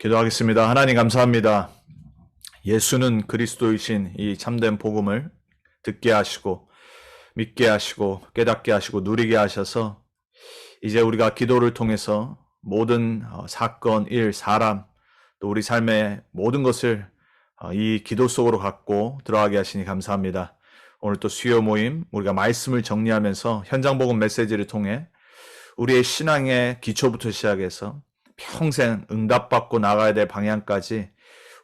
기도하겠습니다. 하나님 감사합니다. 예수는 그리스도이신 이 참된 복음을 듣게 하시고 믿게 하시고 깨닫게 하시고 누리게 하셔서 이제 우리가 기도를 통해서 모든 사건, 일, 사람 또 우리 삶의 모든 것을 이 기도 속으로 갖고 들어가게 하시니 감사합니다. 오늘 또 수요 모임 우리가 말씀을 정리하면서 현장 복음 메시지를 통해 우리의 신앙의 기초부터 시작해서 평생 응답받고 나가야 될 방향까지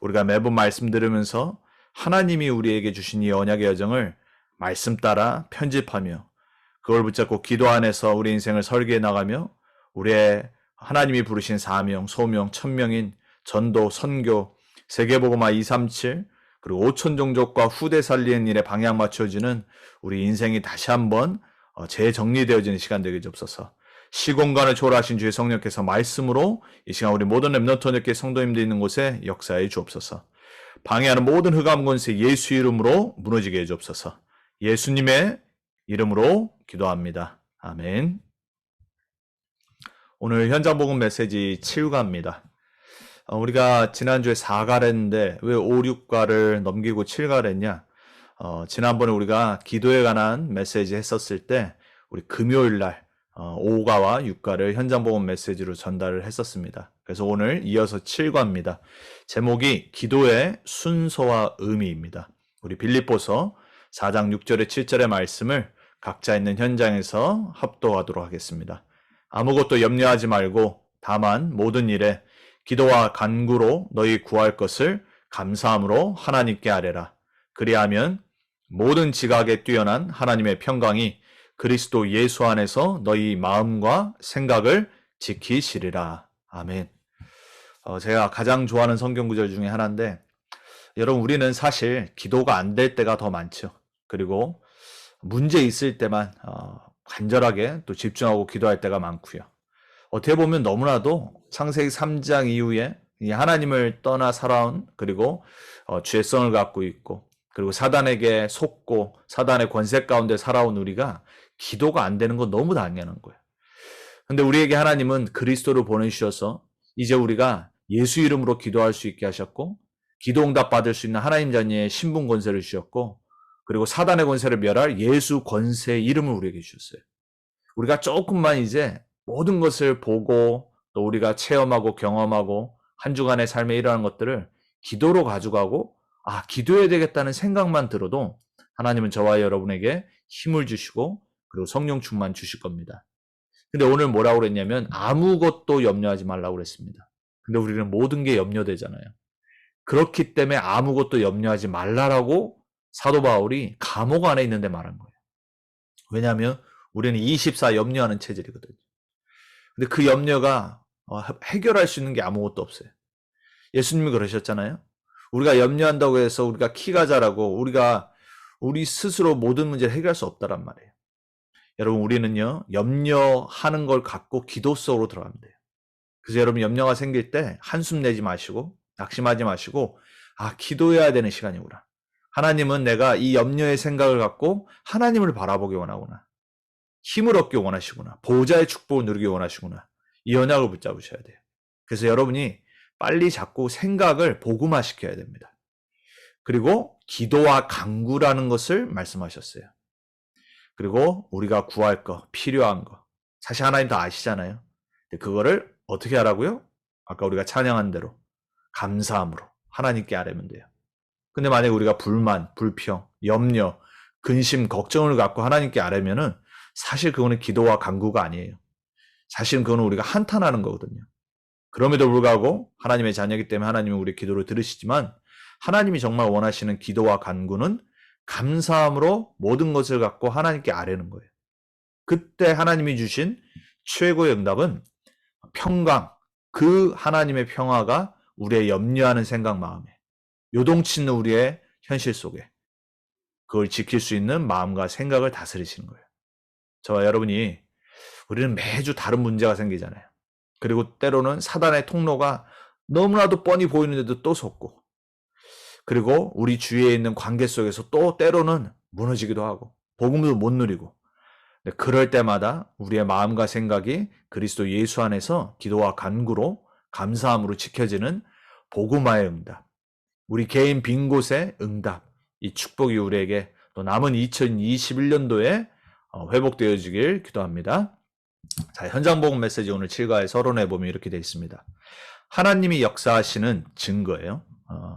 우리가 매번 말씀 들으면서 하나님이 우리에게 주신 이 언약의 여정을 말씀 따라 편집하며 그걸 붙잡고 기도 안에서 우리 인생을 설계해 나가며 우리의 하나님이 부르신 사명, 소명, 천명인 전도, 선교, 세계복음화 237 그리고 5천 종족과 후대 살리는 일에 방향 맞춰지는 우리 인생이 다시 한번 재정리되어지는 시간 되게 주옵소서. 시공간을 초월하신 주의 성령께서 말씀으로 이 시간 우리 모든 렘넌트 언약궤 성도님들 있는 곳에 역사해 주옵소서. 방해하는 모든 흑암 권세 예수 이름으로 무너지게 해 주옵소서. 예수님의 이름으로 기도합니다. 아멘. 오늘 현장 복음 메시지 7가입니다. 우리가 지난주에 4가를 했는데 왜 5, 6가를 넘기고 7가를 했냐? 지난번에 우리가 기도에 관한 메시지 했었을 때 우리 금요일 날 5가와 6가를 현장 복음 메시지로 전달을 했었습니다. 그래서 오늘 이어서 7가입니다. 제목이 기도의 순서와 의미입니다. 우리 빌립보서 4장 6절에 7절의 말씀을 각자 있는 현장에서 합독하도록 하겠습니다. 아무것도 염려하지 말고 다만 모든 일에 기도와 간구로 너희 구할 것을 감사함으로 하나님께 아뢰라. 그리하면 모든 지각에 뛰어난 하나님의 평강이 그리스도 예수 안에서 너희 마음과 생각을 지키시리라. 아멘. 제가 가장 좋아하는 성경 구절 중에 하나인데 여러분 우리는 사실 기도가 안 될 때가 더 많죠. 그리고 문제 있을 때만 간절하게 또 집중하고 기도할 때가 많고요. 어떻게 보면 너무나도 창세기 3장 이후에 하나님을 떠나 살아온 그리고 죄성을 갖고 있고 그리고 사단에게 속고 사단의 권세 가운데 살아온 우리가 기도가 안 되는 건 너무 당연한 거예요. 근데 우리에게 하나님은 그리스도를 보내주셔서 이제 우리가 예수 이름으로 기도할 수 있게 하셨고 기도 응답 받을 수 있는 하나님 자녀의 신분 권세를 주셨고 그리고 사단의 권세를 멸할 예수 권세의 이름을 우리에게 주셨어요. 우리가 조금만 이제 모든 것을 보고 또 우리가 체험하고 경험하고 한 주간의 삶에 일어난 것들을 기도로 가져가고 기도해야 되겠다는 생각만 들어도 하나님은 저와 여러분에게 힘을 주시고 그리고 성령 충만 주실 겁니다. 근데 오늘 뭐라고 그랬냐면 아무것도 염려하지 말라고 그랬습니다. 근데 우리는 모든 게 염려되잖아요. 그렇기 때문에 아무것도 염려하지 말라라고 사도 바울이 감옥 안에 있는데 말한 거예요. 왜냐하면 우리는 24 염려하는 체질이거든요. 근데 그 염려가 해결할 수 있는 게 아무것도 없어요. 예수님이 그러셨잖아요. 우리가 염려한다고 해서 우리가 키가 자라고 우리 스스로 모든 문제를 해결할 수 없다란 말이에요. 여러분 우리는요 염려하는 걸 갖고 기도 속으로 들어가면 돼요. 그래서 여러분 염려가 생길 때 한숨 내지 마시고 낙심하지 마시고 기도해야 되는 시간이구나. 하나님은 내가 이 염려의 생각을 갖고 하나님을 바라보기 원하구나. 힘을 얻기 원하시구나. 보호자의 축복을 누리기 원하시구나. 이 언약을 붙잡으셔야 돼요. 그래서 여러분이 빨리 자꾸 생각을 복음화시켜야 됩니다. 그리고 기도와 간구라는 것을 말씀하셨어요. 그리고 우리가 구할 거, 필요한 거. 사실 하나님 다 아시잖아요. 근데 그거를 어떻게 하라고요? 아까 우리가 찬양한 대로 감사함으로 하나님께 아뢰면 돼요. 근데 만약에 우리가 불만, 불평, 염려, 근심, 걱정을 갖고 하나님께 아뢰면은 사실 그거는 기도와 간구가 아니에요. 사실은 그거는 우리가 한탄하는 거거든요. 그럼에도 불구하고 하나님의 자녀이기 때문에 하나님은 우리의 기도를 들으시지만 하나님이 정말 원하시는 기도와 간구는 감사함으로 모든 것을 갖고 하나님께 아뢰는 거예요. 그때 하나님이 주신 최고의 응답은 평강, 그 하나님의 평화가 우리의 염려하는 생각 마음에 요동치는 우리의 현실 속에 그걸 지킬 수 있는 마음과 생각을 다스리시는 거예요. 저와 여러분이 우리는 매주 다른 문제가 생기잖아요. 그리고 때로는 사단의 통로가 너무나도 뻔히 보이는데도 또 속고 그리고 우리 주위에 있는 관계 속에서 또 때로는 무너지기도 하고 복음도 못 누리고 그럴 때마다 우리의 마음과 생각이 그리스도 예수 안에서 기도와 간구로 감사함으로 지켜지는 복음화의 응답, 우리 개인 빈 곳의 응답, 이 축복이 우리에게 또 남은 2021년도에 회복되어지길 기도합니다. 자, 현장복음 메시지 오늘 7가의 서론에 보면 이렇게 되어 있습니다. 하나님이 역사하시는 증거예요.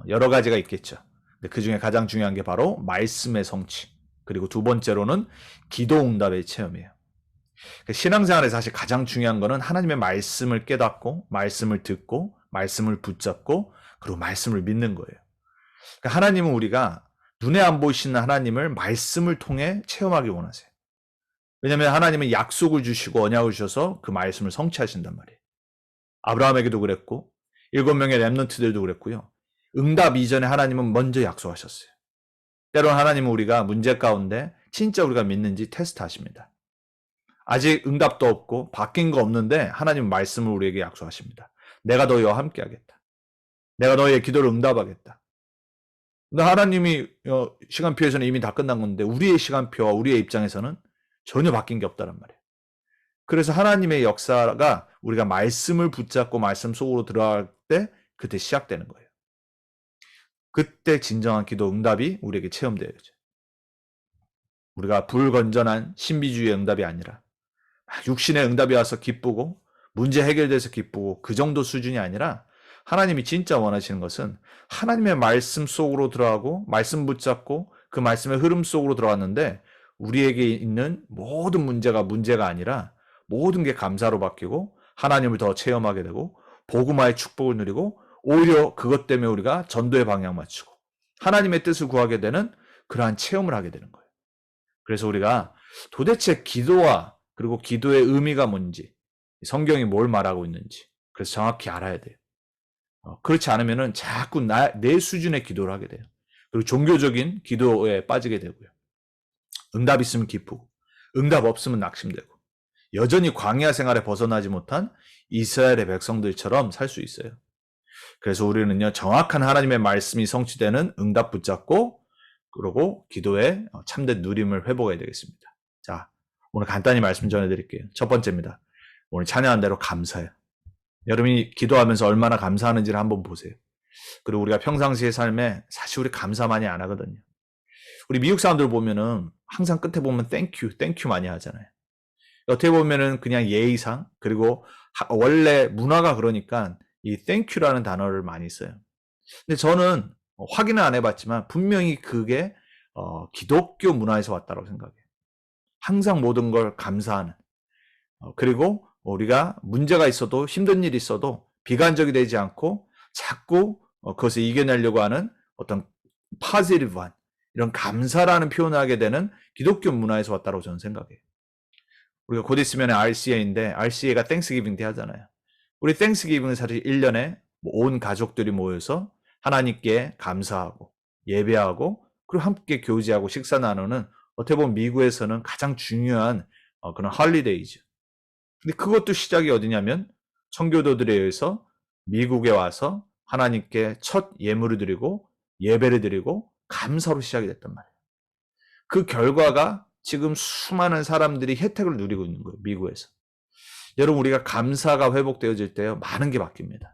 여러 가지가 있겠죠. 근데 그 중에 가장 중요한 게 바로 말씀의 성취, 그리고 두 번째로는 기도 응답의 체험이에요. 신앙생활에서 사실 가장 중요한 거는 하나님의 말씀을 깨닫고, 말씀을 듣고, 말씀을 붙잡고, 그리고 말씀을 믿는 거예요. 그러니까 하나님은 우리가 눈에 안 보이시는 하나님을 말씀을 통해 체험하기 원하세요. 왜냐하면 하나님은 약속을 주시고 언약을 주셔서 그 말씀을 성취하신단 말이에요. 아브라함에게도 그랬고 7명의 렘넌트들도 그랬고요. 응답 이전에 하나님은 먼저 약속하셨어요. 때로는 하나님은 우리가 문제 가운데 진짜 우리가 믿는지 테스트하십니다. 아직 응답도 없고 바뀐 거 없는데 하나님은 말씀을 우리에게 약속하십니다. 내가 너희와 함께 하겠다. 내가 너희의 기도를 응답하겠다. 근데 하나님이 시간표에서는 이미 다 끝난 건데 우리의 시간표와 우리의 입장에서는 전혀 바뀐 게 없다는 말이에요. 그래서 하나님의 역사가 우리가 말씀을 붙잡고 말씀 속으로 들어갈 때 그때 시작되는 거예요. 그때 진정한 기도 응답이 우리에게 체험되어야죠. 우리가 불건전한 신비주의의 응답이 아니라 육신의 응답이 와서 기쁘고 문제 해결돼서 기쁘고 그 정도 수준이 아니라 하나님이 진짜 원하시는 것은 하나님의 말씀 속으로 들어가고 말씀 붙잡고 그 말씀의 흐름 속으로 들어왔는데 우리에게 있는 모든 문제가 아니라 모든 게 감사로 바뀌고 하나님을 더 체험하게 되고 복음화의 축복을 누리고 오히려 그것 때문에 우리가 전도의 방향 맞추고 하나님의 뜻을 구하게 되는 그러한 체험을 하게 되는 거예요. 그래서 우리가 도대체 기도와 그리고 기도의 의미가 뭔지 성경이 뭘 말하고 있는지 그래서 정확히 알아야 돼요. 그렇지 않으면은 자꾸 내 수준의 기도를 하게 돼요. 그리고 종교적인 기도에 빠지게 되고요. 응답 있으면 기쁘고 응답 없으면 낙심되고 여전히 광야 생활에 벗어나지 못한 이스라엘의 백성들처럼 살 수 있어요. 그래서 우리는요, 정확한 하나님의 말씀이 성취되는 응답 붙잡고 그리고 기도의 참된 누림을 회복해야 되겠습니다. 자, 오늘 간단히 말씀 전해드릴게요. 첫 번째입니다. 오늘 찬양한 대로 감사해요. 여러분이 기도하면서 얼마나 감사하는지를 한번 보세요. 그리고 우리가 평상시의 삶에 사실 우리 감사 많이 안 하거든요. 우리 미국 사람들 보면은 항상 끝에 보면 땡큐 많이 하잖아요. 어떻게 보면은 그냥 예의상 그리고 원래 문화가 그러니까 이 땡큐라는 단어를 많이 써요. 근데 저는 확인은 안 해봤지만 분명히 그게 기독교 문화에서 왔다고 생각해요. 항상 모든 걸 감사하는 그리고 우리가 문제가 있어도 힘든 일이 있어도 비관적이 되지 않고 자꾸 그것을 이겨내려고 하는 어떤 파지티브한 이런 감사라는 표현을 하게 되는 기독교 문화에서 왔다고 저는 생각해요. 우리가 곧 있으면 RCA인데 RCA가 땡스기빙 때 하잖아요. 우리 땡스기빙은 사실 1년에 온 가족들이 모여서 하나님께 감사하고 예배하고 그리고 함께 교제하고 식사 나누는 어떻게 보면 미국에서는 가장 중요한 그런 할리데이죠. 근데 그것도 시작이 어디냐면 청교도들에 의해서 미국에 와서 하나님께 첫 예물을 드리고 예배를 드리고 감사로 시작이 됐단 말이에요. 그 결과가 지금 수많은 사람들이 혜택을 누리고 있는 거예요. 미국에서. 여러분 우리가 감사가 회복되어질 때요. 많은 게 바뀝니다.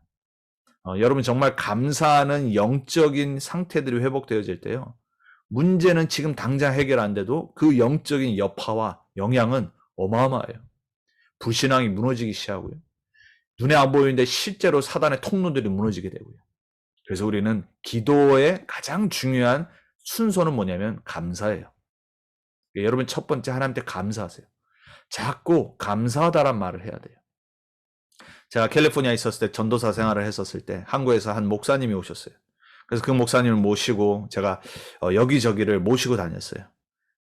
여러분 정말 감사하는 영적인 상태들이 회복되어질 때요. 문제는 지금 당장 해결 안 돼도 그 영적인 여파와 영향은 어마어마해요. 불신앙이 무너지기 시작하고요. 눈에 안 보이는데 실제로 사단의 통로들이 무너지게 되고요. 그래서 우리는 기도의 가장 중요한 순서는 뭐냐면 감사예요. 여러분 첫 번째 하나님께 감사하세요. 자꾸 감사하다란 말을 해야 돼요. 제가 캘리포니아에 있었을 때 전도사 생활을 했었을 때 한국에서 한 목사님이 오셨어요. 그래서 그 목사님을 모시고 제가 여기저기를 모시고 다녔어요.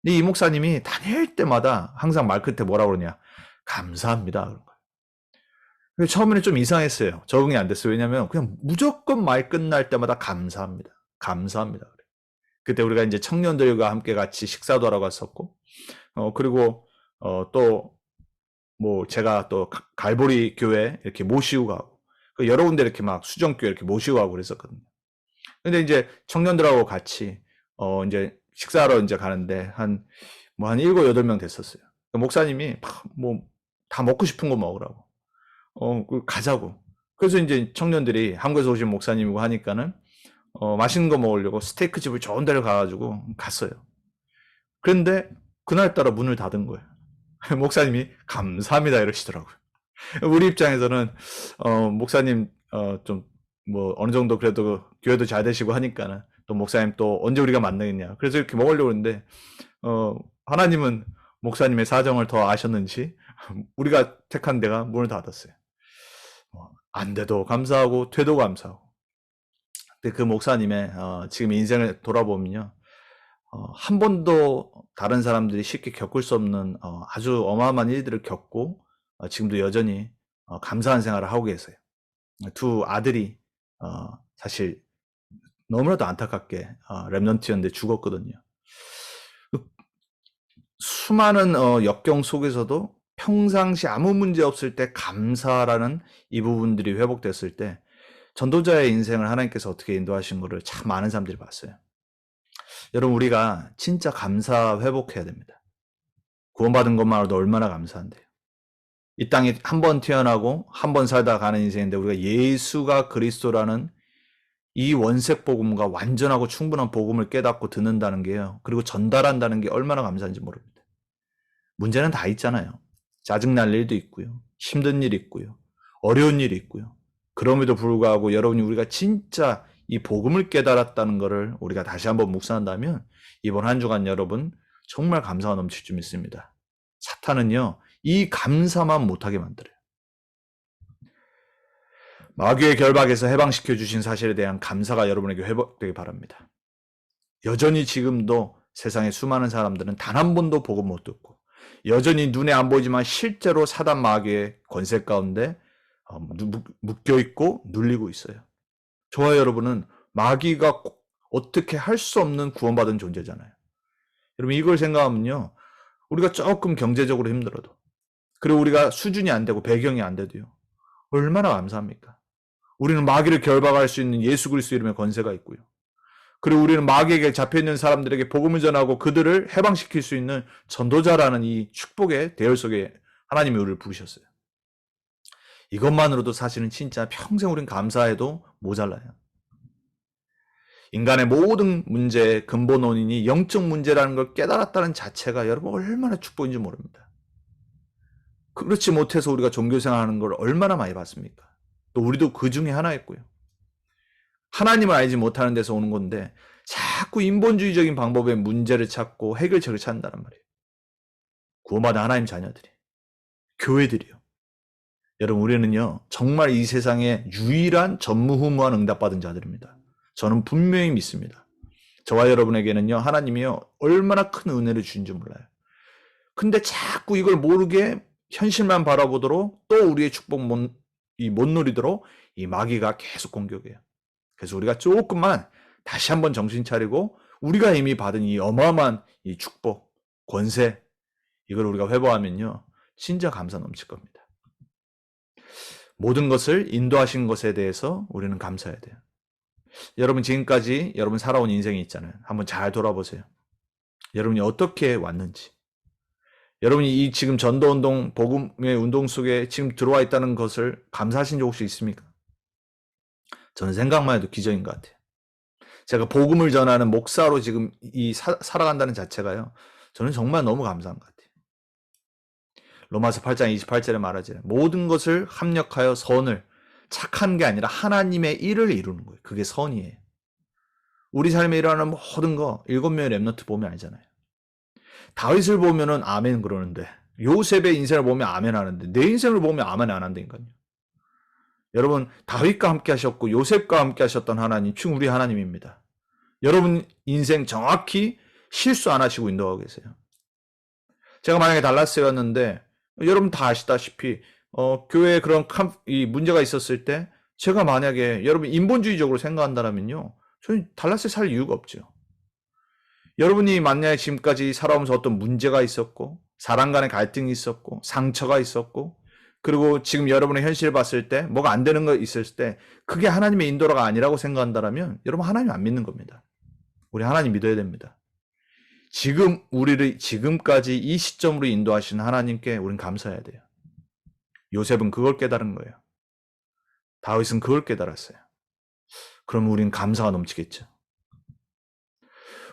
근데 이 목사님이 다닐 때마다 항상 말 끝에 뭐라고 그러냐. 감사합니다. 그런 거예요. 처음에는 좀 이상했어요. 적응이 안 됐어요. 왜냐하면 그냥 무조건 말 끝날 때마다 감사합니다. 감사합니다. 그때 우리가 이제 청년들과 함께 같이 식사도 하러 갔었고, 그리고 또 뭐 제가 또 갈보리 교회 이렇게 모시고 가고, 여러 군데 이렇게 막 수정교회 이렇게 모시고 가고 그랬었거든요. 근데 이제 청년들하고 같이 이제 식사하러 이제 가는데 한 7, 8명 됐었어요. 목사님이 뭐 다 먹고 싶은 거 먹으라고. 가자고. 그래서 이제 청년들이 한국에서 오신 목사님이고 하니까는 맛있는 거 먹으려고 스테이크 집을 좋은 데를 가가지고 갔어요. 그런데 그날따라 문을 닫은 거예요. 목사님이 감사합니다 이러시더라고요. 우리 입장에서는 목사님 좀 뭐 어느 정도 그래도 교회도 잘 되시고 하니까는 또 목사님 또 언제 우리가 만나겠냐. 그래서 이렇게 먹으려고 했는데 하나님은 목사님의 사정을 더 아셨는지 우리가 택한 데가 문을 닫았어요. 안 돼도 감사하고 돼도 감사하고. 근데 그 목사님의 지금 인생을 돌아보면요. 한 번도 다른 사람들이 쉽게 겪을 수 없는 아주 어마어마한 일들을 겪고 지금도 여전히 감사한 생활을 하고 계세요. 두 아들이 사실 너무나도 안타깝게 렘넌트였는데 죽었거든요. 수많은 역경 속에서도 평상시 아무 문제 없을 때 감사라는 이 부분들이 회복됐을 때 전도자의 인생을 하나님께서 어떻게 인도하신 거를 참 많은 사람들이 봤어요. 여러분 우리가 진짜 감사 회복해야 됩니다. 구원받은 것만으로도 얼마나 감사한데요. 이 땅에 한 번 태어나고 한 번 살다 가는 인생인데 우리가 예수가 그리스도라는 이 원색 복음과 완전하고 충분한 복음을 깨닫고 듣는다는 게요. 그리고 전달한다는 게 얼마나 감사한지 모릅니다. 문제는 다 있잖아요. 짜증날 일도 있고요. 힘든 일이 있고요. 어려운 일이 있고요. 그럼에도 불구하고 여러분이 우리가 진짜 이 복음을 깨달았다는 것을 우리가 다시 한번 묵상한다면 이번 한 주간 여러분 정말 감사가 넘칠 줄 믿습니다. 사탄은요. 이 감사만 못하게 만들어요. 마귀의 결박에서 해방시켜 주신 사실에 대한 감사가 여러분에게 회복되기 바랍니다. 여전히 지금도 세상의 수많은 사람들은 단 한 번도 복음 못 듣고 여전히 눈에 안 보이지만 실제로 사단 마귀의 권세 가운데 묶여있고 눌리고 있어요. 저와 여러분은 마귀가 어떻게 할 수 없는 구원받은 존재잖아요. 여러분 이걸 생각하면요. 우리가 조금 경제적으로 힘들어도 그리고 우리가 수준이 안 되고 배경이 안 돼도요. 얼마나 감사합니까? 우리는 마귀를 결박할 수 있는 예수 그리스도 이름의 권세가 있고요. 그리고 우리는 마귀에게 잡혀있는 사람들에게 복음을 전하고 그들을 해방시킬 수 있는 전도자라는 이 축복의 대열 속에 하나님이 우리를 부르셨어요. 이것만으로도 사실은 진짜 평생 우린 감사해도 모자라요. 인간의 모든 문제의 근본 원인이 영적 문제라는 걸 깨달았다는 자체가 여러분 얼마나 축복인지 모릅니다. 그렇지 못해서 우리가 종교생활하는 걸 얼마나 많이 봤습니까? 또 우리도 그 중에 하나였고요. 하나님을 알지 못하는 데서 오는 건데 자꾸 인본주의적인 방법의 문제를 찾고 해결책을 찾는다는 말이에요. 구원받은 하나님 자녀들이, 교회들이요. 여러분 우리는요 정말 이 세상에 유일한 전무후무한 응답받은 자들입니다. 저는 분명히 믿습니다. 저와 여러분에게는요 하나님이요 얼마나 큰 은혜를 주신지 몰라요. 근데 자꾸 이걸 모르게 현실만 바라보도록 또 우리의 축복 못 누리도록 이 마귀가 계속 공격해요. 그래서 우리가 조금만 다시 한번 정신 차리고 우리가 이미 받은 이 어마어마한 이 축복, 권세 이걸 우리가 회복하면요 진짜 감사 넘칠 겁니다. 모든 것을 인도하신 것에 대해서 우리는 감사해야 돼요. 여러분 지금까지 여러분 살아온 인생이 있잖아요. 한번 잘 돌아보세요. 여러분이 어떻게 왔는지. 여러분이 이 지금 전도운동, 복음의 운동 속에 지금 들어와 있다는 것을 감사하신 적 혹시 있습니까? 저는 생각만 해도 기적인 것 같아요. 제가 복음을 전하는 목사로 지금 살아간다는 자체가요. 저는 정말 너무 감사한 것 같아요. 로마서 8장 28절에 말하잖아요. 모든 것을 합력하여 선을 착한 게 아니라 하나님의 일을 이루는 거예요. 그게 선이에요. 우리 삶에 일어나는 모든 거 7명의 렘넌트 보면 알잖아요. 다윗을 보면은 아멘 그러는데 요셉의 인생을 보면 아멘 하는데 내 인생을 보면 아멘 안 한다니까요. 여러분 다윗과 함께 하셨고 요셉과 함께 하셨던 하나님 지금 우리 하나님입니다. 여러분 인생 정확히 실수 안 하시고 인도하고 계세요. 제가 만약에 달라스였는데 여러분 다 아시다시피 교회에 그런 이 문제가 있었을 때 제가 만약에 여러분 인본주의적으로 생각한다면요. 저는 달라스에 살 이유가 없죠. 여러분이 만약에 지금까지 살아오면서 어떤 문제가 있었고 사람 간의 갈등이 있었고 상처가 있었고 그리고 지금 여러분의 현실을 봤을 때 뭐가 안 되는 거 있을 때 그게 하나님의 인도가 아니라고 생각한다면 여러분 하나님 안 믿는 겁니다. 우리 하나님 믿어야 됩니다. 지금 우리를 지금까지 이 시점으로 인도하신 하나님께 우리는 감사해야 돼요. 요셉은 그걸 깨달은 거예요. 다윗은 그걸 깨달았어요. 그럼 우린 감사가 넘치겠죠.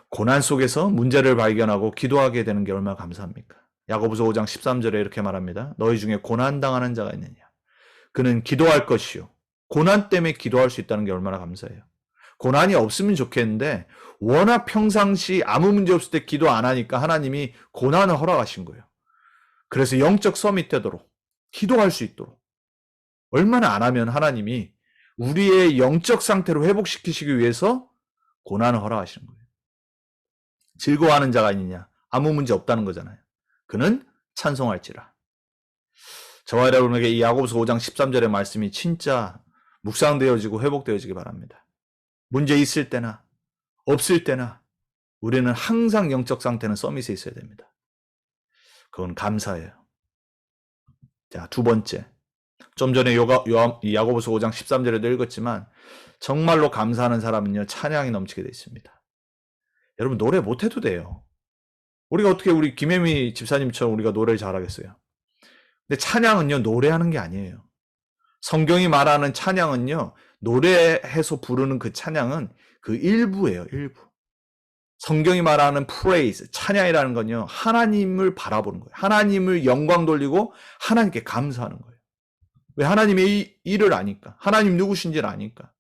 고난 속에서 문제를 발견하고 기도하게 되는 게 얼마나 감사합니까? 야고보서 5장 13절에 이렇게 말합니다. 너희 중에 고난당하는 자가 있느냐? 그는 기도할 것이요. 고난 때문에 기도할 수 있다는 게 얼마나 감사해요. 고난이 없으면 좋겠는데 워낙 평상시 아무 문제 없을 때 기도 안 하니까 하나님이 고난을 허락하신 거예요. 그래서 영적 서밋 되도록 기도할 수 있도록 얼마나 안 하면 하나님이 우리의 영적 상태로 회복시키시기 위해서 고난을 허락하시는 거예요. 즐거워하는 자가 있느냐? 아무 문제 없다는 거잖아요. 그는 찬송할지라. 저와 여러분에게 이 야고보서 5장 13절의 말씀이 진짜 묵상되어지고 회복되어지기 바랍니다. 문제 있을 때나 없을 때나 우리는 항상 영적 상태는 서밋에 있어야 됩니다. 그건 감사예요. 자, 두 번째. 좀 전에 야고보서 5장 13절에도 읽었지만 정말로 감사하는 사람은요, 찬양이 넘치게 되어 있습니다. 여러분 노래 못해도 돼요. 우리가 어떻게 우리 김혜미 집사님처럼 우리가 노래를 잘하겠어요. 근데 찬양은요, 노래하는 게 아니에요. 성경이 말하는 찬양은요, 노래해서 부르는 그 찬양은 그 일부예요, 일부. 성경이 말하는 praise, 찬양이라는 건요, 하나님을 바라보는 거예요. 하나님을 영광 돌리고 하나님께 감사하는 거예요. 왜? 하나님의 일을 아니까. 하나님 누구신지를 아니까.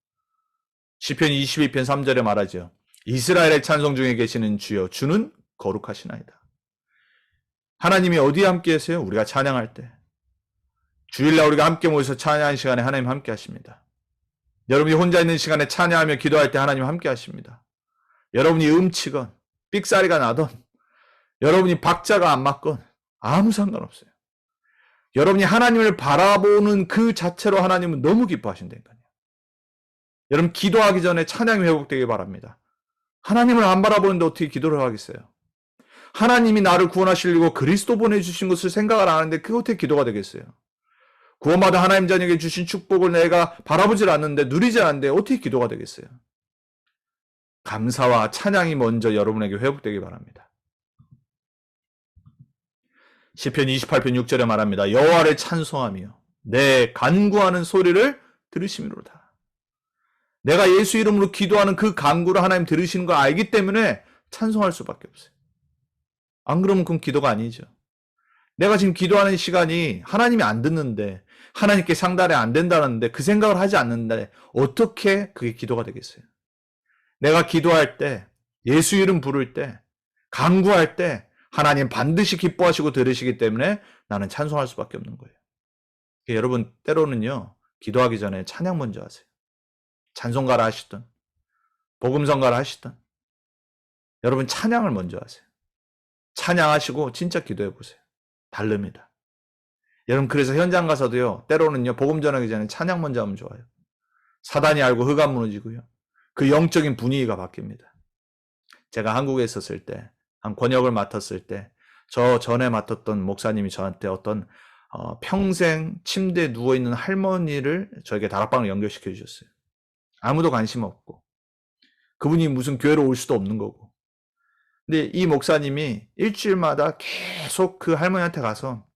시편 22편 3절에 말하죠. 이스라엘의 찬송 중에 계시는 주여, 주는 거룩하시나이다. 하나님이 어디에 함께 계세요? 우리가 찬양할 때. 주일날 우리가 함께 모여서 찬양하는 시간에 하나님 함께 하십니다. 여러분이 혼자 있는 시간에 찬양하며 기도할 때 하나님 함께 하십니다. 여러분이 음치건 삑사리가 나던 여러분이 박자가 안 맞건 아무 상관없어요. 여러분이 하나님을 바라보는 그 자체로 하나님은 너무 기뻐하신다니까요. 여러분 기도하기 전에 찬양이 회복되길 바랍니다. 하나님을 안 바라보는데 어떻게 기도를 하겠어요? 하나님이 나를 구원하시려고 그리스도 보내주신 것을 생각을 안 하는데 그게 어떻게 기도가 되겠어요? 구원받은 하나님 자녀에게 주신 축복을 내가 바라보질 않는데 누리지 않는데 어떻게 기도가 되겠어요? 감사와 찬양이 먼저 여러분에게 회복되길 바랍니다. 시편 28편 6절에 말합니다. 여호와를 찬송하며 내 간구하는 소리를 들으심이로다. 내가 예수 이름으로 기도하는 그 간구를 하나님 들으시는 걸 알기 때문에 찬송할 수밖에 없어요. 안 그러면 그건 기도가 아니죠. 내가 지금 기도하는 시간이 하나님이 안 듣는데 하나님께 상달이 안 된다는데 그 생각을 하지 않는데 어떻게 그게 기도가 되겠어요? 내가 기도할 때 예수 이름 부를 때 간구할 때 하나님 반드시 기뻐하시고 들으시기 때문에 나는 찬송할 수밖에 없는 거예요. 여러분 때로는요 기도하기 전에 찬양 먼저 하세요. 찬송가를 하시든 복음성가를 하시든 여러분 찬양을 먼저 하세요. 찬양하시고 진짜 기도해 보세요. 다릅니다. 여러분 그래서 현장 가서도요 때로는요 복음 전하기 전에 찬양 먼저 하면 좋아요. 사단이 알고 흑암 무너지고요. 그 영적인 분위기가 바뀝니다. 제가 한국에 있었을 때 한 권역을 맡았을 때 저 전에 맡았던 목사님이 저한테 어떤 평생 침대에 누워있는 할머니를 저에게 다락방을 연결시켜 주셨어요. 아무도 관심 없고 그분이 무슨 교회로 올 수도 없는 거고 근데 이 목사님이 일주일마다 계속 그 할머니한테 가서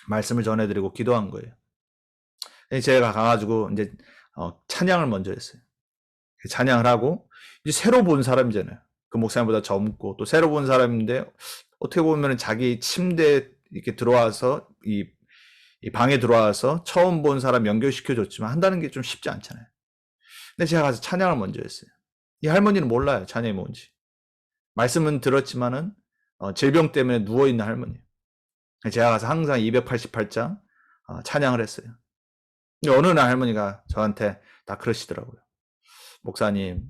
말씀을 전해드리고 기도한 거예요. 제가 가가지고 이제 찬양을 먼저 했어요. 찬양을 하고 이제 새로 본 사람이잖아요. 그 목사님보다 젊고 또 새로 본 사람인데 어떻게 보면 자기 침대에 이렇게 들어와서 이 방에 들어와서 처음 본 사람 연결시켜줬지만 한다는 게 좀 쉽지 않잖아요. 근데 제가 가서 찬양을 먼저 했어요. 이 할머니는 몰라요. 찬양이 뭔지. 말씀은 들었지만은 질병 때문에 누워있는 할머니예요. 제가 가서 항상 288장 찬양을 했어요. 근데 어느 날 할머니가 저한테 다 그러시더라고요. 목사님,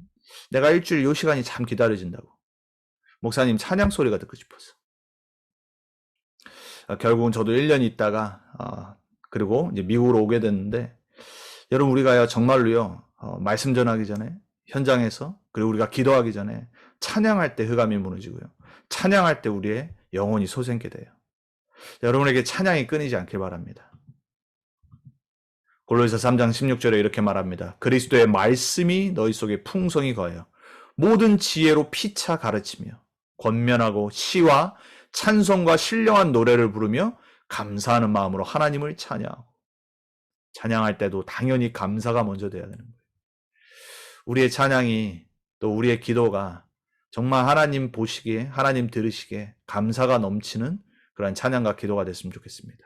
내가 일주일 요 시간이 참 기다려진다고. 목사님 찬양 소리가 듣고 싶어서. 결국은 저도 1년 있다가 그리고 이제 미국으로 오게 됐는데 여러분 우리가요 정말로요 말씀 전하기 전에 현장에서 그리고 우리가 기도하기 전에 찬양할 때 흑암이 무너지고요. 찬양할 때 우리의 영혼이 솟게 돼요. 여러분에게 찬양이 끊이지 않길 바랍니다. 골로새서 3장 16절에 이렇게 말합니다. 그리스도의 말씀이 너희 속에 풍성히 거하여 모든 지혜로 피차 가르치며 권면하고 시와 찬송과 신령한 노래를 부르며 감사하는 마음으로 하나님을 찬양하고 찬양할 때도 당연히 감사가 먼저 돼야 되는 거예요. 우리의 찬양이 또 우리의 기도가 정말 하나님 보시기에, 하나님 들으시기에 감사가 넘치는 그런 찬양과 기도가 됐으면 좋겠습니다.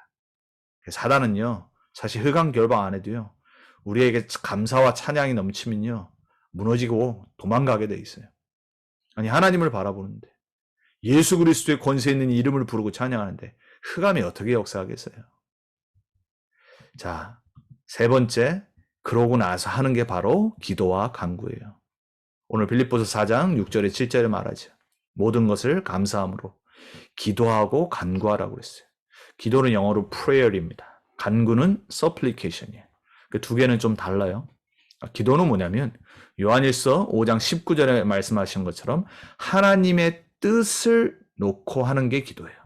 사단은요, 사실 흑암결방 안 해도요, 우리에게 감사와 찬양이 넘치면요, 무너지고 도망가게 돼 있어요. 아니, 하나님을 바라보는데, 예수 그리스도의 권세 있는 이름을 부르고 찬양하는데, 흑암이 어떻게 역사하겠어요? 자, 세 번째, 그러고 나서 하는 게 바로 기도와 간구예요. 오늘 빌립보서 4장 6절에 7절에 말하죠. 모든 것을 감사함으로 기도하고 간구하라고 그랬어요. 기도는 영어로 prayer입니다. 간구는 supplication이에요. 그 두 개는 좀 달라요. 기도는 뭐냐면 요한일서 5장 19절에 말씀하신 것처럼 하나님의 뜻을 놓고 하는 게 기도예요.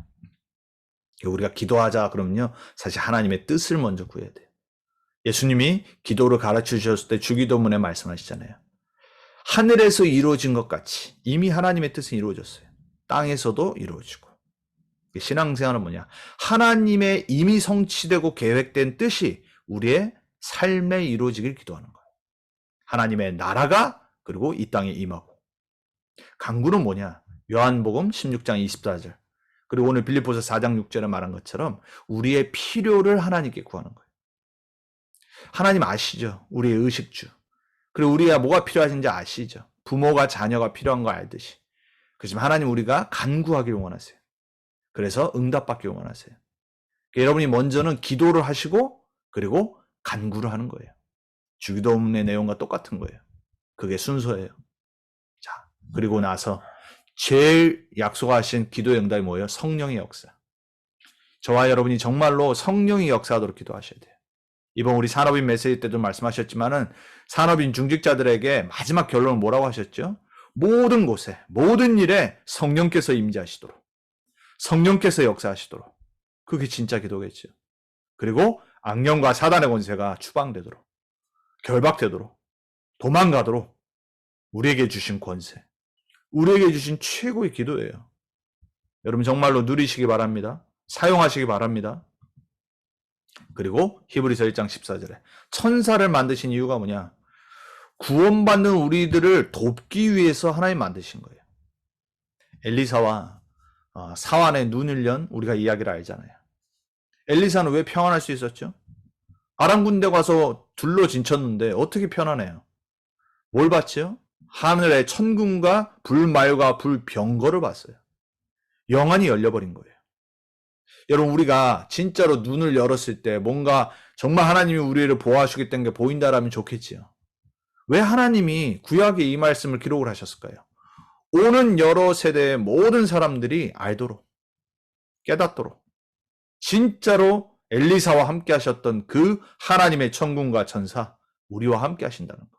우리가 기도하자 그러면요, 사실 하나님의 뜻을 먼저 구해야 돼요. 예수님이 기도를 가르쳐 주셨을 때 주기도문에 말씀하시잖아요. 하늘에서 이루어진 것 같이 이미 하나님의 뜻은 이루어졌어요. 땅에서도 이루어지고. 신앙생활은 뭐냐? 하나님의 이미 성취되고 계획된 뜻이 우리의 삶에 이루어지길 기도하는 거예요. 하나님의 나라가 그리고 이 땅에 임하고. 간구는 뭐냐? 요한복음 16장 24절 그리고 오늘 빌립보서 4장 6절에 말한 것처럼 우리의 필요를 하나님께 구하는 거예요. 하나님 아시죠? 우리의 의식주. 그리고 우리가 뭐가 필요하신지 아시죠? 부모가 자녀가 필요한 거 알듯이. 그렇지만 하나님 우리가 간구하기를 원하세요. 그래서 응답받기를 원하세요. 그러니까 여러분이 먼저는 기도를 하시고 그리고 간구를 하는 거예요. 주기도문의 내용과 똑같은 거예요. 그게 순서예요. 자, 그리고 나서 제일 약속하신 기도의 응답이 뭐예요? 성령의 역사. 저와 여러분이 정말로 성령의 역사하도록 기도하셔야 돼요. 이번 우리 산업인 메시지 때도 말씀하셨지만은 산업인 중직자들에게 마지막 결론은 뭐라고 하셨죠? 모든 곳에, 모든 일에 성령께서 임재하시도록, 성령께서 역사하시도록. 그게 진짜 기도겠죠. 그리고 악령과 사단의 권세가 추방되도록, 결박되도록, 도망가도록 우리에게 주신 권세, 우리에게 주신 최고의 기도예요. 여러분 정말로 누리시기 바랍니다. 사용하시기 바랍니다. 그리고 히브리서 1장 14절에 천사를 만드신 이유가 뭐냐? 구원받는 우리들을 돕기 위해서 하나님 만드신 거예요. 엘리사와 사환의 눈을 연 우리가 이야기를 알잖아요. 엘리사는 왜 평안할 수 있었죠? 아람 군대 가서 둘러 진쳤는데 어떻게 편안해요? 뭘 봤죠? 하늘의 천군과 불말과 불병거를 봤어요. 영안이 열려버린 거예요. 여러분 우리가 진짜로 눈을 열었을 때 뭔가 정말 하나님이 우리를 보호하시겠다는 게 보인다라면 좋겠지요. 왜 하나님이 구약에 이 말씀을 기록을 하셨을까요? 오는 여러 세대의 모든 사람들이 알도록, 깨닫도록 진짜로 엘리사와 함께 하셨던 그 하나님의 천군과 천사 우리와 함께 하신다는 거.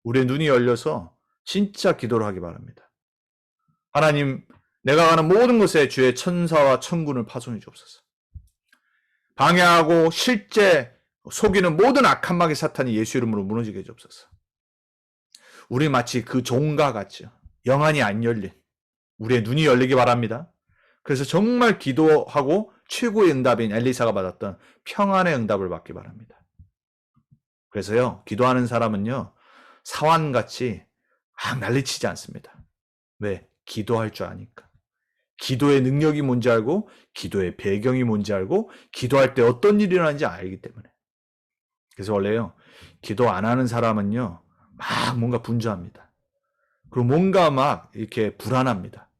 우리의 눈이 열려서 진짜 기도를 하기 바랍니다. 하나님, 내가 가는 모든 곳에 주의 천사와 천군을 파송해 주옵소서. 방해하고 실제 속이는 모든 악한 마귀 사탄이 예수 이름으로 무너지게 해 주옵소서. 우리 마치 그 종과 같죠. 영안이 안 열린 우리의 눈이 열리기 바랍니다. 그래서 정말 기도하고 최고의 응답인 엘리사가 받았던 평안의 응답을 받기 바랍니다. 그래서요, 기도하는 사람은요, 사환같이 막 난리치지 않습니다. 왜? 기도할 줄 아니까. 기도의 능력이 뭔지 알고, 기도의 배경이 뭔지 알고, 기도할 때 어떤 일이 일어나는지 알기 때문에. 그래서 원래요, 기도 안 하는 사람은요, 막 뭔가 분주합니다. 그리고 뭔가 막 이렇게 불안합니다.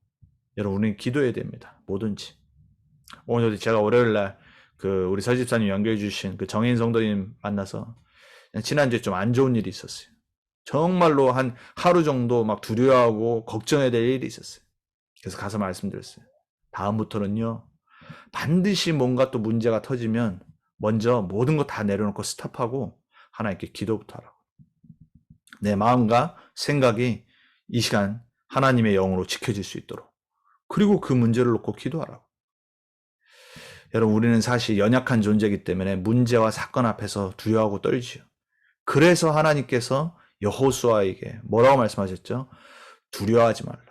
여러분, 우리는 기도해야 됩니다. 뭐든지. 오늘 제가 월요일날 우리 서집사님 연결해 주신 그 정인 성도님 만나서 지난주에 좀 안 좋은 일이 있었어요. 정말로 한 하루 정도 막 두려워하고 걱정해야 될 일이 있었어요. 그래서 가서 말씀드렸어요. 다음부터는요, 반드시 뭔가 또 문제가 터지면 먼저 모든 거 다 내려놓고 스탑하고 하나님께 기도부터 하라고. 내 마음과 생각이 이 시간 하나님의 영으로 지켜질 수 있도록. 그리고 그 문제를 놓고 기도하라고. 여러분, 우리는 사실 연약한 존재이기 때문에 문제와 사건 앞에서 두려워하고 떨지요. 그래서 하나님께서 여호수아에게 뭐라고 말씀하셨죠? 두려워하지 말라.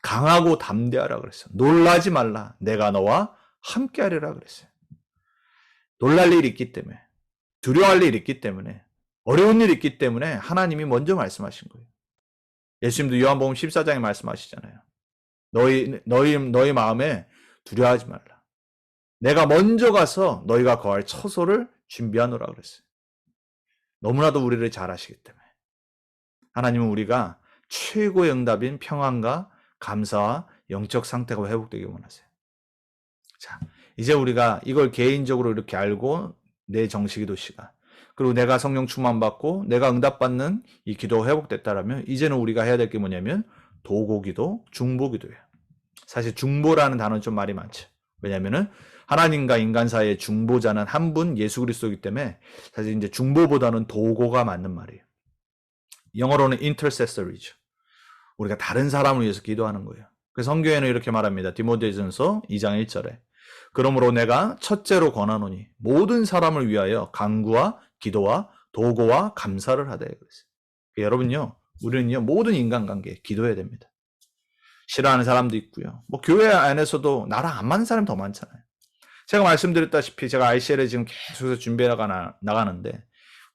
강하고 담대하라 그랬어요. 놀라지 말라. 내가 너와 함께하리라 그랬어요. 놀랄 일이 있기 때문에. 두려워할 일이 있기 때문에, 어려운 일이 있기 때문에 하나님이 먼저 말씀하신 거예요. 예수님도 요한복음 14장에 말씀하시잖아요. 너희 마음에 두려워하지 말라. 내가 먼저 가서 너희가 거할 처소를 준비하노라 그랬어요. 너무나도 우리를 잘 아시기 때문에. 하나님은 우리가 최고의 응답인 평안과 감사와 영적 상태가 회복되길 원하세요. 자, 이제 우리가 이걸 개인적으로 이렇게 알고 내 정식기도 시간, 그리고 내가 성령 충만받고 내가 응답받는 이 기도가 회복됐다라면 이제는 우리가 해야 될 게 뭐냐면 도고기도, 중보기도예요. 사실 중보라는 단어는 좀 말이 많죠. 왜냐면은 하나님과 인간 사이의 중보자는 한 분 예수 그리스도이기 때문에 사실 이제 중보보다는 도고가 맞는 말이에요. 영어로는 intercessory죠. 우리가 다른 사람을 위해서 기도하는 거예요. 그래서 성경에는 이렇게 말합니다. 디모데전서 2장 1절에 그러므로 내가 첫째로 권하노니 모든 사람을 위하여 간구와 기도와 도고와 감사를 하되 그랬어요. 여러분요, 우리는요 모든 인간관계에 기도해야 됩니다. 싫어하는 사람도 있고요. 뭐 교회 안에서도 나랑 안 맞는 사람이 더 많잖아요. 제가 말씀드렸다시피 제가 RCL에 지금 계속해서 준비해 나가는데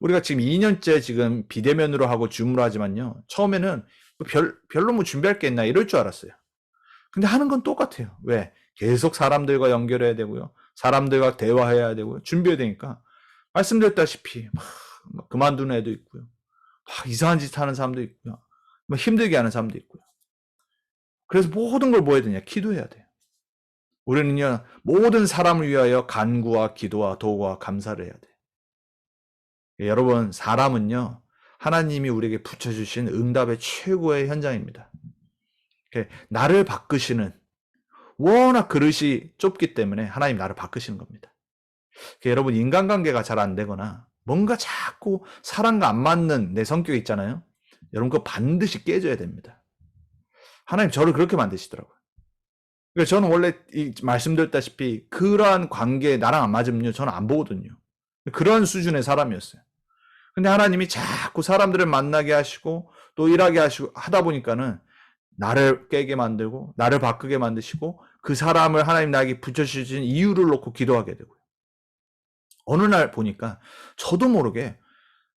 우리가 지금 2년째 지금 비대면으로 하고 줌으로 하지만요. 처음에는 별로 뭐 준비할 게 있나 이럴 줄 알았어요. 근데 하는 건 똑같아요. 왜? 계속 사람들과 연결해야 되고요. 사람들과 대화해야 되고요. 준비해야 되니까 말씀드렸다시피 막 그만두는 애도 있고요. 막 이상한 짓 하는 사람도 있고요. 막 힘들게 하는 사람도 있고요. 그래서 모든 걸 뭐 해야 되냐? 기도해야 돼요. 우리는요, 모든 사람을 위하여 간구와 기도와 도구와 감사를 해야 돼요. 여러분, 사람은요, 하나님이 우리에게 붙여주신 응답의 최고의 현장입니다. 나를 바꾸시는, 워낙 그릇이 좁기 때문에 하나님 나를 바꾸시는 겁니다. 여러분, 인간관계가 잘 안 되거나 뭔가 자꾸 사람과 안 맞는 내 성격이 있잖아요. 여러분, 그거 반드시 깨져야 됩니다. 하나님 저를 그렇게 만드시더라고요. 그러니까 저는 원래 말씀드렸다시피 그러한 관계에 나랑 안 맞으면요, 저는 안 보거든요. 그런 수준의 사람이었어요. 근데 하나님이 자꾸 사람들을 만나게 하시고 또 일하게 하시고 하다 보니까는 나를 깨게 만들고 나를 바꾸게 만드시고 그 사람을 하나님 나에게 붙여주신 이유를 놓고 기도하게 되고요. 어느 날 보니까 저도 모르게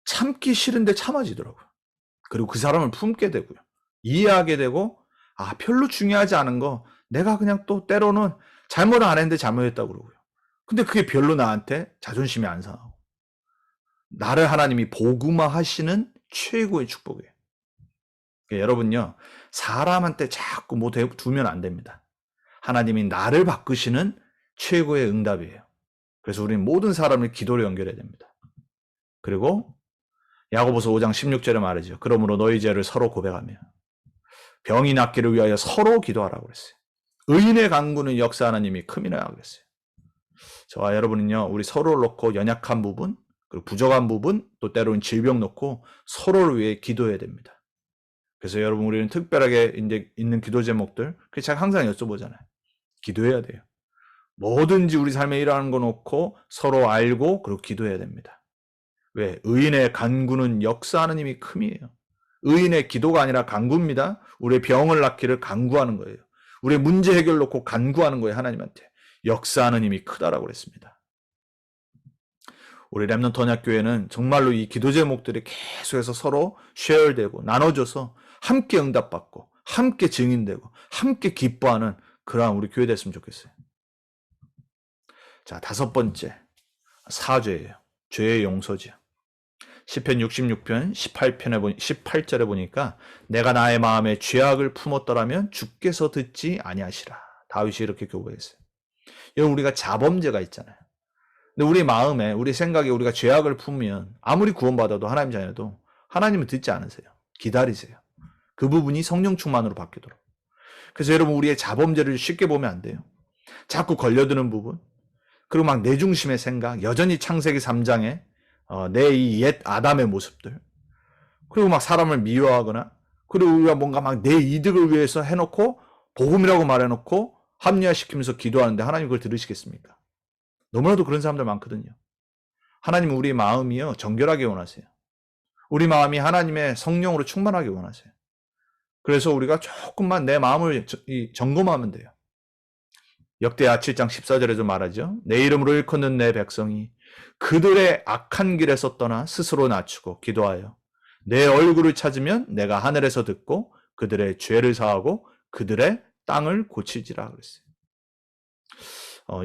참기 싫은데 참아지더라고요. 그리고 그 사람을 품게 되고요. 이해하게 되고 별로 중요하지 않은 거 내가 그냥 또 때로는 잘못 안 했는데 잘못했다고 그러고요. 근데 그게 별로 나한테 자존심이 안 상하고 나를 하나님이 복음화하시는 최고의 축복이에요. 그러니까 여러분요, 사람한테 자꾸 뭐 두면 안 됩니다. 하나님이 나를 바꾸시는 최고의 응답이에요. 그래서 우리는 모든 사람을 기도로 연결해야 됩니다. 그리고 야고보서 5장 16절에 말하죠. 그러므로 너희 죄를 서로 고백하며 병이 낫기를 위하여 서로 기도하라고 그랬어요. 의인의 간구는 역사 하나님이 큼이라 그랬어요. 저와 여러분은요, 우리 서로를 놓고 연약한 부분, 그리고 부족한 부분, 또 때로는 질병 놓고 서로를 위해 기도해야 됩니다. 그래서 여러분, 우리는 특별하게 이제 있는 기도 제목들, 그 제가 항상 여쭤보잖아요. 기도해야 돼요. 뭐든지 우리 삶에 일어나는 거 놓고 서로 알고 그리고 기도해야 됩니다. 왜? 의인의 간구는 역사 하나님이 큼이에요. 의인의 기도가 아니라 간구입니다. 우리의 병을 낫기를 간구하는 거예요. 우리의 문제 해결 놓고 간구하는 거예요. 하나님한테. 역사하는 힘이 크다라고 그랬습니다. 우리 렘넌트 언약교회는 정말로 이 기도 제목들이 계속해서 서로 쉐어되고 나눠줘서 함께 응답받고 함께 증인되고 함께 기뻐하는 그러한 우리 교회 됐으면 좋겠어요. 자, 5번째, 사죄예요. 죄의 용서죠. 시편 66편 18절에 보니까 내가 나의 마음에 죄악을 품었더라면 주께서 듣지 아니하시라. 다윗이 이렇게 교배했어요. 여러분, 우리가 자범죄가 있잖아요. 근데 우리 마음에, 우리 생각에 우리가 죄악을 품으면 아무리 구원받아도 하나님 자녀도 하나님은 듣지 않으세요. 기다리세요. 그 부분이 성령 충만으로 바뀌도록. 그래서 여러분, 우리의 자범죄를 쉽게 보면 안 돼요. 자꾸 걸려드는 부분, 그리고 막 내 중심의 생각, 여전히 창세기 3장에 내 이 옛 아담의 모습들, 그리고 막 사람을 미워하거나, 그리고 우리가 뭔가 막 내 이득을 위해서 해놓고 복음이라고 말해놓고 합리화시키면서 기도하는데 하나님 그걸 들으시겠습니까? 너무나도 그런 사람들 많거든요. 하나님은 우리 마음이요 정결하게 원하세요. 우리 마음이 하나님의 성령으로 충만하게 원하세요. 그래서 우리가 조금만 내 마음을 점검하면 돼요. 역대하 7장 14절에도 말하죠. 내 이름으로 일컫는 내 백성이 그들의 악한 길에서 떠나 스스로 낮추고 기도하여 내 얼굴을 찾으면 내가 하늘에서 듣고 그들의 죄를 사하고 그들의 땅을 고치지라 그랬어요.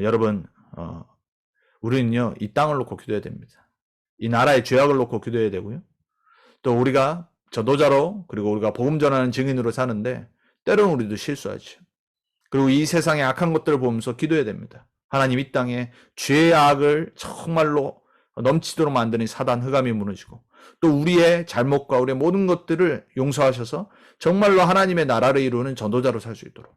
여러분, 우리는요, 이 땅을 놓고 기도해야 됩니다. 이 나라의 죄악을 놓고 기도해야 되고요. 또 우리가 전도자로 그리고 우리가 복음 전하는 증인으로 사는데 때로는 우리도 실수하죠. 그리고 이 세상의 악한 것들을 보면서 기도해야 됩니다. 하나님 이 땅에 죄의 악을 정말로 넘치도록 만드는 사단 흑암이 무너지고 또 우리의 잘못과 우리의 모든 것들을 용서하셔서 정말로 하나님의 나라를 이루는 전도자로 살 수 있도록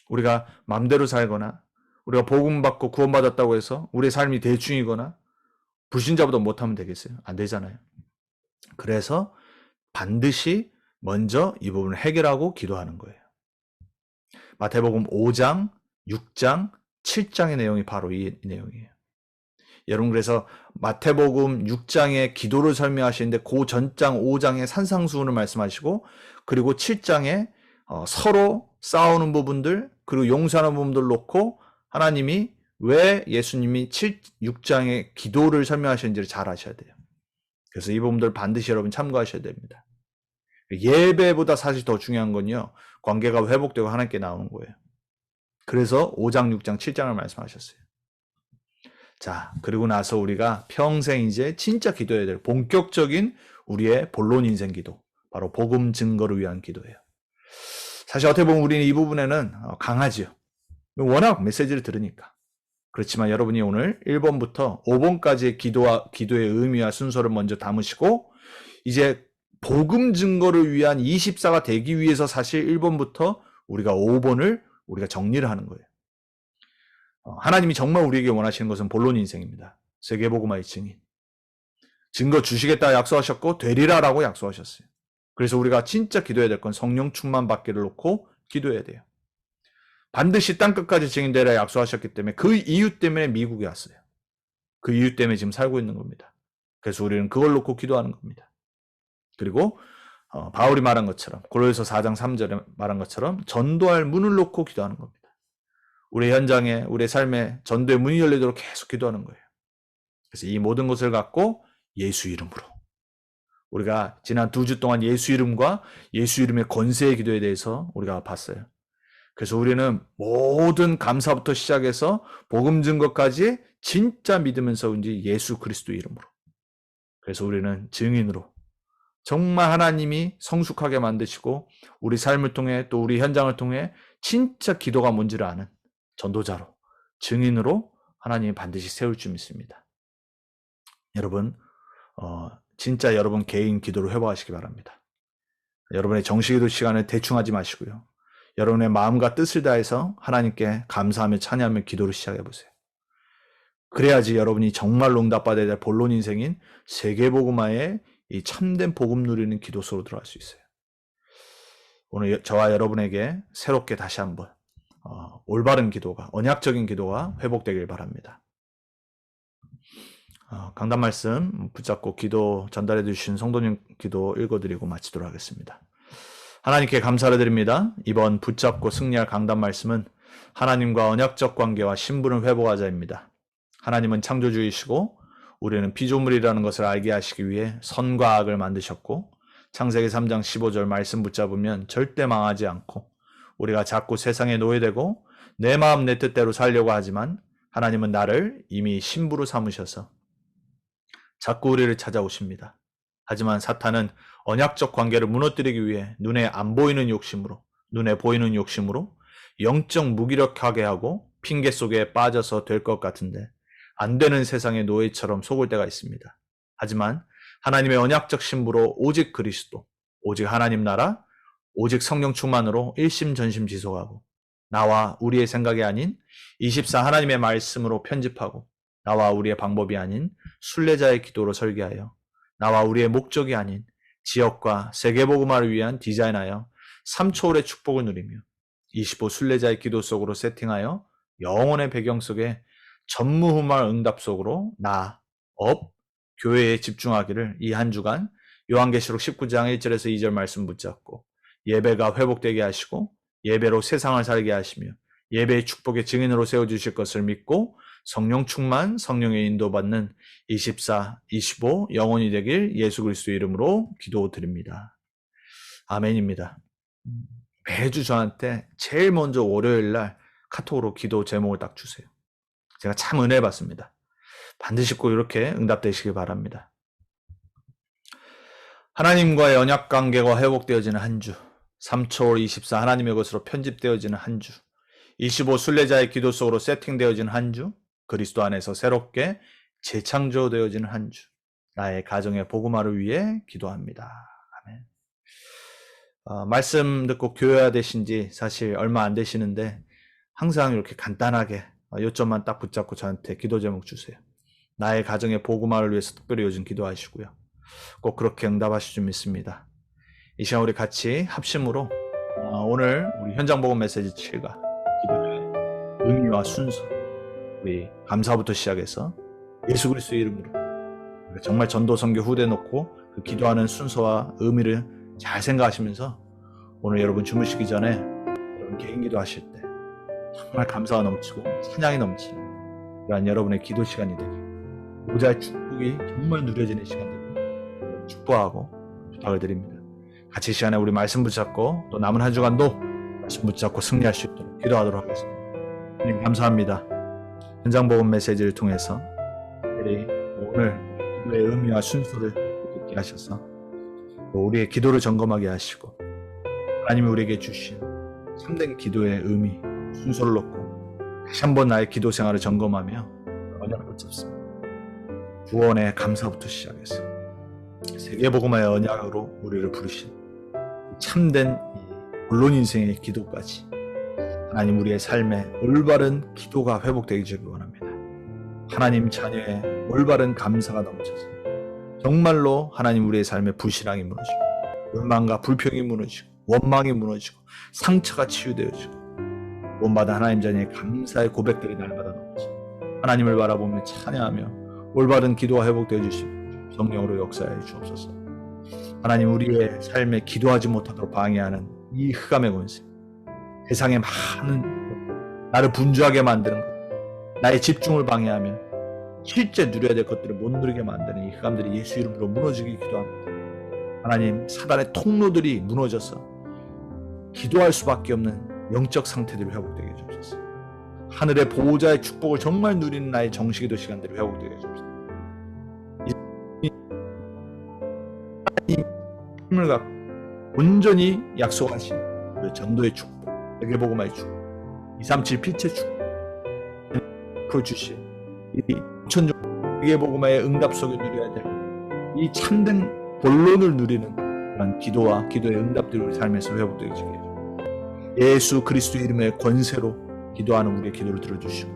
우리가 맘대로 살거나 우리가 복음 받고 구원받았다고 해서 우리의 삶이 대충이거나 불신자보다 못하면 되겠어요? 안 되잖아요. 그래서 반드시 먼저 이 부분을 해결하고 기도하는 거예요. 마태복음 5장, 6장, 7장의 내용이 바로 이 내용이에요. 여러분 그래서 마태복음 6장의 기도를 설명하시는데 그 전장 5장의 산상수훈을 말씀하시고 그리고 7장에 서로 싸우는 부분들 그리고 용서하는 부분들 놓고 하나님이 왜 예수님이 6장의 기도를 설명하시는지를 잘 아셔야 돼요. 그래서 이 부분들 반드시 여러분 참고하셔야 됩니다. 예배보다 사실 더 중요한 건요. 관계가 회복되고 하나님께 나오는 거예요. 그래서 5장, 6장, 7장을 말씀하셨어요. 자, 그리고 나서 우리가 평생 이제 진짜 기도해야 될 본격적인 우리의 본론 인생 기도. 바로 복음 증거를 위한 기도예요. 사실 어떻게 보면 우리는 이 부분에는 강하지요. 워낙 메시지를 들으니까. 그렇지만 여러분이 오늘 1번부터 5번까지의 기도의 의미와 순서를 먼저 담으시고 이제 복음 증거를 위한 24가 되기 위해서 사실 1번부터 우리가 5번을 우리가 정리를 하는 거예요. 하나님이 정말 우리에게 원하시는 것은 본론 인생입니다. 세계복음화의 증인. 증거 주시겠다 약속하셨고 되리라라고 약속하셨어요. 그래서 우리가 진짜 기도해야 될 건 성령 충만 받기를 놓고 기도해야 돼요. 반드시 땅끝까지 증인되라 약속하셨기 때문에 그 이유 때문에 미국에 왔어요. 그 이유 때문에 지금 살고 있는 겁니다. 그래서 우리는 그걸 놓고 기도하는 겁니다. 그리고 바울이 말한 것처럼 고린도서 4장 3절에 말한 것처럼 전도할 문을 놓고 기도하는 겁니다. 우리 현장에 우리의 삶에 전도의 문이 열리도록 계속 기도하는 거예요. 그래서 이 모든 것을 갖고 예수 이름으로 우리가 지난 2주 동안 예수 이름과 예수 이름의 권세의 기도에 대해서 우리가 봤어요. 그래서 우리는 모든 감사부터 시작해서 복음 증거까지 진짜 믿으면서 이제 예수 그리스도 이름으로. 그래서 우리는 증인으로 정말 하나님이 성숙하게 만드시고 우리 삶을 통해 또 우리 현장을 통해 진짜 기도가 뭔지를 아는 전도자로 증인으로 하나님이 반드시 세울 줄 믿습니다. 여러분 진짜 여러분 개인 기도를 회복하시기 바랍니다. 여러분의 정식기도 시간을 대충 하지 마시고요. 여러분의 마음과 뜻을 다해서 하나님께 감사하며 찬양하며 기도를 시작해보세요. 그래야지 여러분이 정말로 응답받아야 될 본론 인생인 세계복음화의 이 참된 복음 누리는 기도 속으로 들어갈 수 있어요. 오늘 저와 여러분에게 새롭게 다시 한번 올바른 기도가, 언약적인 기도가 회복되길 바랍니다. 강단 말씀 붙잡고 기도 전달해 주신 성도님 기도 읽어드리고 마치도록 하겠습니다. 하나님께 감사를 드립니다. 이번 붙잡고 승리할 강단 말씀은 하나님과 언약적 관계와 신분을 회복하자입니다. 하나님은 창조주이시고 우리는 피조물이라는 것을 알게 하시기 위해 선과 악을 만드셨고 창세기 3장 15절 말씀 붙잡으면 절대 망하지 않고 우리가 자꾸 세상에 노예되고 내 마음 내 뜻대로 살려고 하지만 하나님은 나를 이미 신부로 삼으셔서 자꾸 우리를 찾아오십니다. 하지만 사탄은 언약적 관계를 무너뜨리기 위해 눈에 안 보이는 욕심으로, 눈에 보이는 욕심으로 영적 무기력하게 하고 핑계 속에 빠져서 될 것 같은데 안 되는 세상의 노예처럼 속을 때가 있습니다. 하지만 하나님의 언약적 신부로 오직 그리스도, 오직 하나님 나라, 오직 성령 충만으로 일심전심 지속하고 나와 우리의 생각이 아닌 24 하나님의 말씀으로 편집하고 나와 우리의 방법이 아닌 순례자의 기도로 설계하여 나와 우리의 목적이 아닌 지역과 세계복음화를 위한 디자인하여 3초월의 축복을 누리며 25 순례자의 기도 속으로 세팅하여 영혼의 배경 속에 전무후무할 응답 속으로 나, 업, 교회에 집중하기를 이 한 주간 요한계시록 19장 1절에서 2절 말씀 붙잡고 예배가 회복되게 하시고 예배로 세상을 살게 하시며 예배의 축복의 증인으로 세워주실 것을 믿고 성령 충만, 성령의 인도받는 24, 25 영원히 되길 예수 그리스도의 이름으로 기도드립니다. 아멘입니다. 매주 저한테 제일 먼저 월요일 날 카톡으로 기도 제목을 딱 주세요. 제가 참 은혜 받습니다. 반드시 꼭 이렇게 응답되시길 바랍니다. 하나님과의 언약관계가 회복되어지는 한 주, 3초월 24 하나님의 것으로 편집되어지는 한 주, 25 순례자의 기도 속으로 세팅되어지는 한 주, 그리스도 안에서 새롭게 재창조되어지는 한 주, 나의 가정의 복음화를 위해 기도합니다. 아멘. 말씀 듣고 교회화되신 지 사실 얼마 안 되시는데 항상 이렇게 간단하게 요점만 딱 붙잡고 저한테 기도 제목 주세요. 나의 가정의 복음화를 위해서 특별히 요즘 기도하시고요. 꼭 그렇게 응답하실 줄 믿습니다. 이 시간 우리 같이 합심으로 오늘 우리 현장 복음 메시지 7가 기도의 의미와 순서, 우리 감사부터 시작해서 예수 그리스도의 이름으로 정말 전도 선교 후대 놓고 그 기도하는 순서와 의미를 잘 생각하시면서 오늘 여러분 주무시기 전에 여러분 개인 기도하실 때 정말 감사가 넘치고 찬양이 넘치는 그러한 여러분의 기도 시간이 되길, 보좌의 축복이 정말 누려지는 시간 되길 축복하고 부탁을 드립니다. 같이 이 시간에 우리 말씀 붙잡고 또 남은 한 주간도 말씀 붙잡고 승리할 수 있도록 기도하도록 하겠습니다. 하나님 감사합니다. 현장 복음 메시지를 통해서 특별히 오늘 기도의 의미와 순서를 듣게 하셔서 또 우리의 기도를 점검하게 하시고 하나님이 우리에게 주신 참된 기도의 의미, 순서를 놓고 다시 한번 나의 기도 생활을 점검하며 언약을 붙잡습니다. 구원의 감사부터 시작해서 세계복음화의 언약으로 우리를 부르신 참된 본론 인생의 기도까지 하나님 우리의 삶에 올바른 기도가 회복되기를 원합니다. 하나님 자녀의 올바른 감사가 넘쳐서 정말로 하나님 우리의 삶에 불신앙이 무너지고 원망과 불평이 무너지고 원망이 무너지고 상처가 치유되어지고 구원받은 하나님 자녀의 감사의 고백들이 날마다 넘치고 하나님을 바라보며 찬양하며 올바른 기도가 회복되어 주시고 성령으로 역사해 주옵소서. 하나님 우리의 삶에 기도하지 못하도록 방해하는 이 흑암의 권세, 세상의 많은 나를 분주하게 만드는 것, 나의 집중을 방해하며 실제 누려야 될 것들을 못 누리게 만드는 이 흑암들이 예수 이름으로 무너지기 기도합니다. 하나님 사단의 통로들이 무너져서 기도할 수밖에 없는 영적 상태들이 회복되게 해주옵소서. 하늘의 보호자의 축복을 정말 누리는 나의 정식기도 시간들이 회복되게 해주옵소서. 힘을 갖고 온전히 약속하신 그 전도의 축복, 세계복음화의 축복, 237 빛의 축복 주신 이 천종 세계복음화의 응답 속에 누려야 될 이 참된 본론을 누리는 그런 기도와 기도의 응답들이 우리 삶에서 회복되게 해주세요. 예수 그리스도의 이름의 권세로 기도하는 우리의 기도를 들어주시고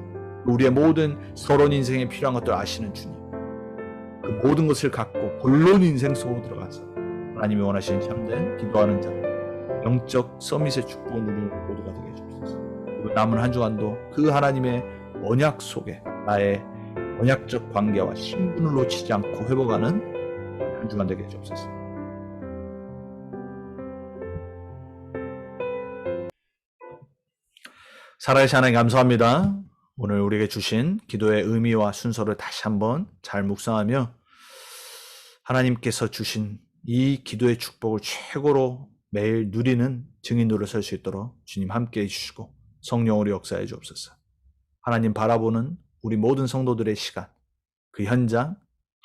우리의 모든 서론 인생에 필요한 것들을 아시는 주님, 그 모든 것을 갖고 본론 인생 속으로 들어가서 하나님이 원하시는 참된 기도하는 자, 영적 서밋의 축복을 누리는 모두가 되게 해주옵소서. 그리고 남은 한 주간도 그 하나님의 언약 속에 나의 언약적 관계와 신분을 놓치지 않고 회복하는 한 주간 되게 해주옵소서. 살아계신 하나님 감사합니다. 오늘 우리에게 주신 기도의 의미와 순서를 다시 한번 잘 묵상하며 하나님께서 주신 이 기도의 축복을 최고로 매일 누리는 증인으로 설 수 있도록 주님 함께해 주시고 성령으로 역사해 주옵소서. 하나님 바라보는 우리 모든 성도들의 시간, 그 현장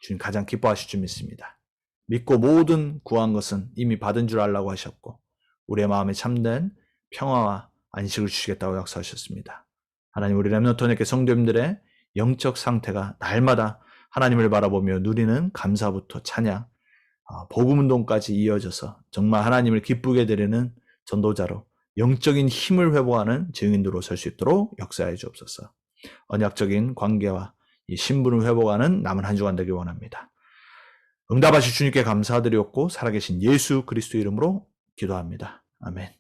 주님 가장 기뻐하실 줄 믿습니다. 믿고 모든 구한 것은 이미 받은 줄 알라고 하셨고 우리의 마음에 참된 평화와 안식을 주시겠다고 약속하셨습니다. 하나님 우리 렘넌트원에게 성도님들의 영적 상태가 날마다 하나님을 바라보며 누리는 감사부터 찬양, 복음운동까지 이어져서 정말 하나님을 기쁘게 드리는 전도자로 영적인 힘을 회복하는 증인으로 설 수 있도록 역사해 주옵소서. 언약적인 관계와 이 신분을 회복하는 남은 한 주간 되길 원합니다. 응답하실 주님께 감사드리옵고 살아계신 예수 그리스도 이름으로 기도합니다. 아멘.